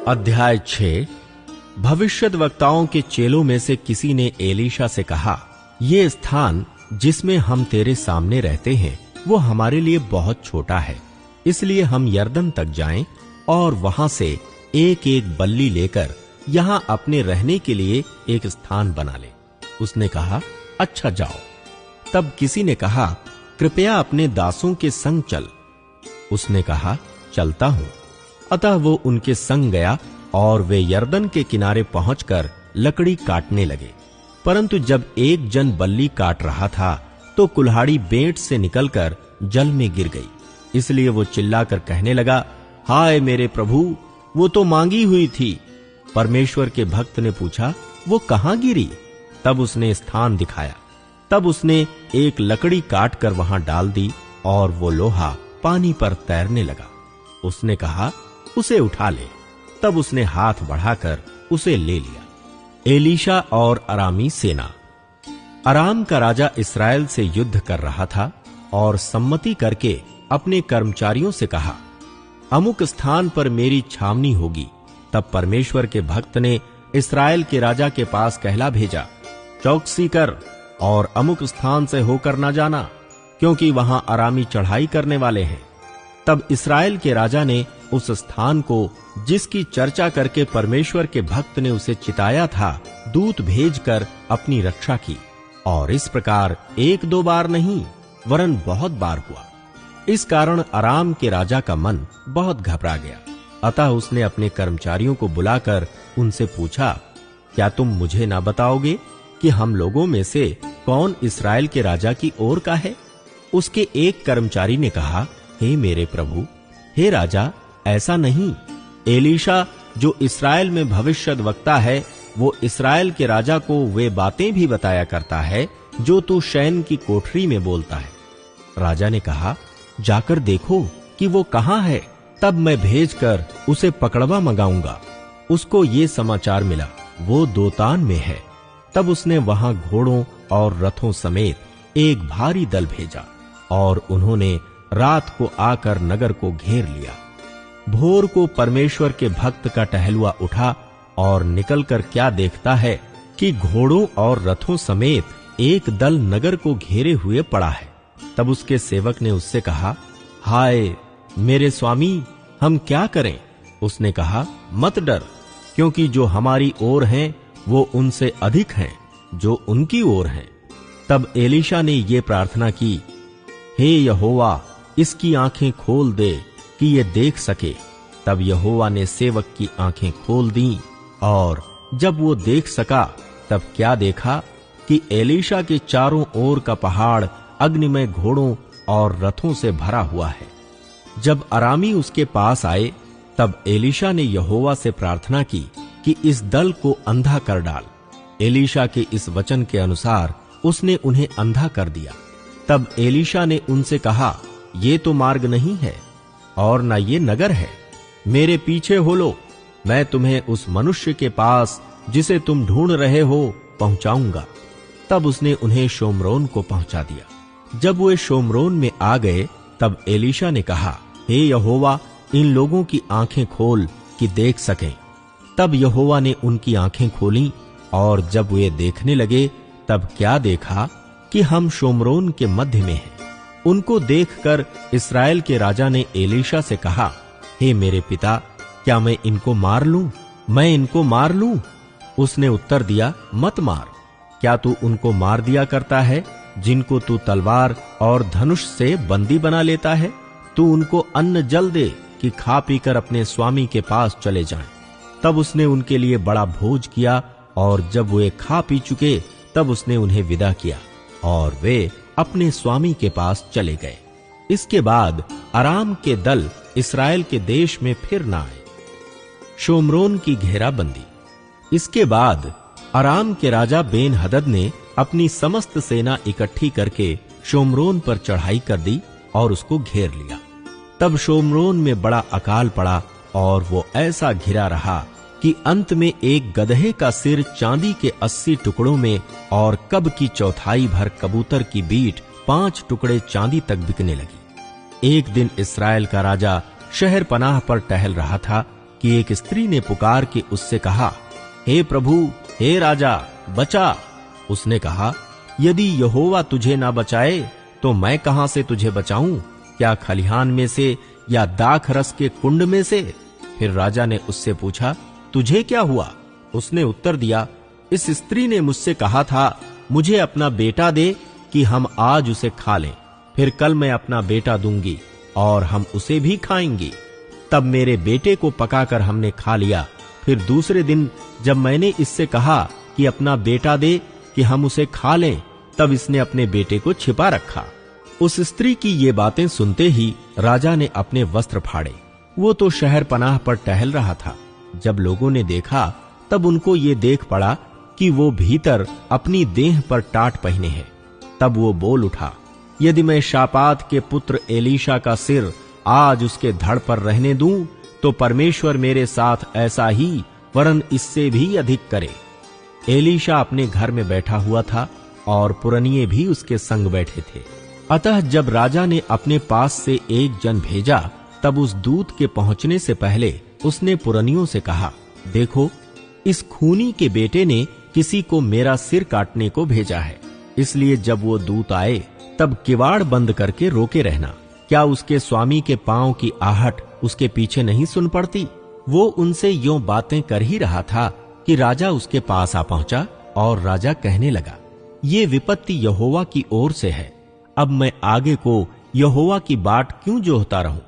अध्याय 6। भविष्यद्वक्ताओं के चेलों में से किसी ने एलीशा से कहा, ये स्थान जिसमें हम तेरे सामने रहते हैं वो हमारे लिए बहुत छोटा है, इसलिए हम यरदन तक जाएं और वहां से एक एक बल्ली लेकर यहां अपने रहने के लिए एक स्थान बना ले। उसने कहा, अच्छा जाओ। तब किसी ने कहा, कृपया अपने दासों के संग चल। उसने कहा, चलता हूं। अतः वो उनके संग गया और वे यरदन के किनारे पहुंचकर लकड़ी काटने लगे। परंतु जब एक जन बल्ली काट रहा था तो कुल्हाड़ी बेंट से निकलकर जल में गिर गई। इसलिए वो चिल्लाकर कहने लगा, हाय मेरे प्रभु, वो तो मांगी हुई थी। परमेश्वर के भक्त ने पूछा, वो कहां गिरी? तब उसने स्थान दिखाया। तब उसने एक लकड़ी काट कर वहां डाल दी और वो लोहा पानी पर तैरने लगा। उसने कहा, उसे उठा ले। तब उसने हाथ बढ़ाकर उसे ले लिया। एलीशा और अरामी सेना। अराम का राजा इस्राएल से युद्ध कर रहा था और सम्मति करके अपने कर्मचारियों से कहा, अमुक स्थान पर मेरी छावनी होगी। तब परमेश्वर के भक्त ने इस्राएल के राजा के पास कहला भेजा, चौकसी कर और अमुक स्थान से होकर न जाना, क्योंकि वहां अरामी चढ़ाई करने वाले हैं। तब इस्राएल के राजा ने उस स्थान को, जिसकी चर्चा करके परमेश्वर के भक्त ने उसे चिताया था, दूत भेजकर अपनी रक्षा की। और इस प्रकार एक दो बार नहीं वरन बहुत बार हुआ। इस कारण अराम के राजा का मन बहुत घबरा गया। अतः उसने अपने कर्मचारियों को बुलाकर उनसे पूछा, क्या तुम मुझे ना बताओगे कि हम लोगों में से कौन इस्राएल के राजा की ओर का है? उसके एक कर्मचारी ने कहा, हे मेरे प्रभु, हे राजा, ऐसा नहीं। एलीशा जो इस्राएल में भविष्यद्वक्ता है, वो इस्राएल के राजा को वे बातें भी बताया करता है जो तू शयन की कोठरी में बोलता है। राजा ने कहा, जाकर देखो कि वो कहां है, तब मैं भेजकर उसे पकड़वा मंगाऊंगा। उसको ये समाचार मिला, वो दोतान में है। तब उसने वहां घोड़ों और रथों समेत एक भारी दल भेजा और उन्होंने रात को आकर नगर को घेर लिया। भोर को परमेश्वर के भक्त का टहलुआ उठा और निकलकर क्या देखता है कि घोड़ों और रथों समेत एक दल नगर को घेरे हुए पड़ा है। तब उसके सेवक ने उससे कहा, हाय मेरे स्वामी, हम क्या करें? उसने कहा, मत डर, क्योंकि जो हमारी ओर हैं वो उनसे अधिक हैं जो उनकी ओर हैं। तब एलीशा ने ये प्रार्थना की, हे यहोवा, इसकी आंखें खोल दे कि ये देख सके। तब यहोवा ने सेवक की आंखें खोल दी और जब वो देख सका, तब क्या देखा कि एलीशा के चारों ओर का पहाड़ अग्निमय घोड़ों और रथों से भरा हुआ है। जब अरामी उसके पास आए, तब एलीशा ने यहोवा से प्रार्थना की कि इस दल को अंधा कर डाल। एलीशा के इस वचन के अनुसार उसने उन्हें अंधा कर दिया। तब एलीशा ने उनसे कहा, ये तो मार्ग नहीं है और न ये नगर है। मेरे पीछे हो लो, मैं तुम्हें उस मनुष्य के पास जिसे तुम ढूंढ रहे हो पहुंचाऊंगा। तब उसने उन्हें शोम्रोन को पहुंचा दिया। जब वे शोम्रोन में आ गए, तब एलीशा ने कहा, हे यहोवा, इन लोगों की आंखें खोल कि देख सकें। तब यहोवा ने उनकी आंखें खोलीं और जब वे देखने लगे, तब क्या देखा कि हम शोम्रोन के मध्य में हैं। उनको देखकर इस्राएल के राजा ने एलीशा से कहा, हे मेरे पिता, क्या मैं इनको मार लूं? मैं इनको मार लूं? उसने उत्तर दिया, मत मार। क्या तू उनको मार दिया करता है जिनको तू तलवार और धनुष से बंदी बना लेता है? तू उनको अन्न जल दे कि खा पीकर अपने स्वामी के पास चले जाएं। तब उसने उनके लिए बड़ा भोज किया और जब वे खा पी चुके, तब उसने उन्हें विदा किया और वे अपने स्वामी के पास चले गए। इसके बाद अराम के दल इस्राएल के देश में फिर न आए। शोम्रोन की घेराबंदी। इसके बाद अराम के राजा बेन हदद ने अपनी समस्त सेना इकट्ठी करके शोम्रोन पर चढ़ाई कर दी और उसको घेर लिया। तब शोम्रोन में बड़ा अकाल पड़ा और वो ऐसा घिरा रहा कि अंत में एक गदहे का सिर चांदी के 80 टुकड़ों में और कब की चौथाई भर कबूतर की बीट 5 टुकड़े चांदी तक बिकने लगी। एक दिन इस्राएल का राजा शहर पनाह पर टहल रहा था कि कि एक स्त्री ने पुकार के उससे कहा, हे प्रभु, हे राजा, बचा। उसने कहा, यदि यहोवा तुझे ना बचाए तो मैं कहां से तुझे बचाऊं? क्या खलिहान में से या दाख रस के कुंड में से? फिर राजा ने उससे पूछा, तुझे क्या हुआ? उसने उत्तर दिया, इस स्त्री ने मुझसे कहा था, मुझे अपना बेटा दे कि हम आज उसे खा लें, फिर कल मैं अपना बेटा दूंगी और हम उसे भी खाएंगी। तब मेरे बेटे को पकाकर हमने खा लिया। फिर दूसरे दिन जब मैंने इससे कहा कि अपना बेटा दे कि हम उसे खा लें, तब इसने अपने बेटे को छिपा रखा। उस स्त्री की ये बातें सुनते ही राजा ने अपने वस्त्र फाड़े। वो तो शहर पनाह पर टहल रहा था। जब लोगों ने देखा तब उनको ये देख पड़ा कि वो भीतर अपनी देह पर टाट पहने है। तब वो बोल उठा, यदि मैं शापात के पुत्र एलीशा का सिर आज उसके धड़ पर रहने दूं, तो परमेश्वर मेरे साथ ऐसा ही वरन इससे भी अधिक करे। एलीशा अपने घर में बैठा हुआ था और पुरनिये भी उसके संग बैठे थे। अतः जब राजा ने अपने पास से एक जन भेजा, तब उस दूत के पहुंचने से पहले उसने पुरनियों से कहा, देखो, इस खूनी के बेटे ने किसी को मेरा सिर काटने को भेजा है। इसलिए जब वो दूत आए तब किवाड़ बंद करके रोके रहना। क्या उसके स्वामी के पांव की आहट उसके पीछे नहीं सुन पड़ती? वो उनसे यों बातें कर ही रहा था कि राजा उसके पास आ पहुंचा और राजा कहने लगा, ये विपत्ति यहोवा की ओर से है। अब मैं आगे को यहोवा की बाट क्यों जोहता रहूं?